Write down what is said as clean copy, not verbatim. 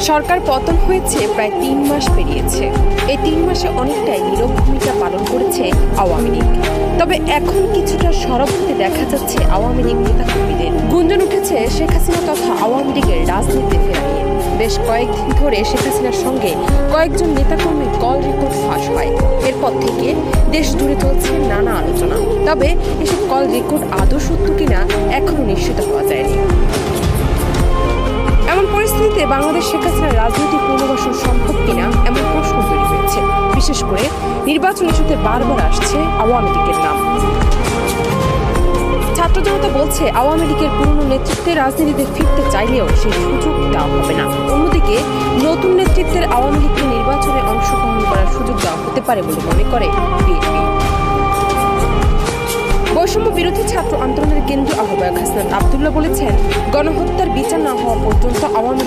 সরকার পতন হয়েছে প্রায় ৩ মাস পেরিয়েছে। এই ৩ মাসে অনেকটাই নীরব ভূমিকা পালন করেছে আওয়ামী লীগ। তবে এখন কিছুটা সরব হতে দেখা যাচ্ছে আওয়ামী লীগ নেতাকর্মীদের। গুঞ্জন উঠেছে শেখ হাসিনা তথা আওয়ামী লীগের রাজনীতিতে ফেরা নিয়ে। বেশ কয়েকদিন ধরে শেখ হাসিনার সঙ্গে কয়েকজন নেতাকর্মীর কল রেকর্ড ফাঁস হয়। এরপর থেকে দেশ জুড়ে চলছে নানা আলোচনা। তবে এসব কল রেকর্ড আদৌ সত্য কিনা এখনো নিশ্চিত হওয়া যায়নি। এমন পরিস্থিতিতে বাংলাদেশ শেখ হাসিনার রাজনৈতিক পুনর্বাসন সম্ভব কিনা এমন প্রশ্ন তৈরি হয়েছে। বিশেষ করে নির্বাচন ইস্যুতে বারবার আসছে আওয়ামী লীগের নাম। ছাত্র জনতা বলছে আওয়ামী লীগের পুরনো নেতৃত্বে রাজনীতিতে ফিরতে চাইলেও সেই সুযোগ দেওয়া হবে না। অন্যদিকে নতুন নেতৃত্বের আওয়ামী লীগকে নির্বাচনে অংশগ্রহণ করার সুযোগ দেওয়া হতে পারে বলে মনে করে বিএনপি। বৈষম্য বিরোধী ছাত্র আন্দোলনের কেন্দ্রীয় আহ্বায়ক হাসনাত আব্দুল্লাহ বলেছেন, গণহত্যার বিচার না হওয়া পর্যন্ত আওয়ামী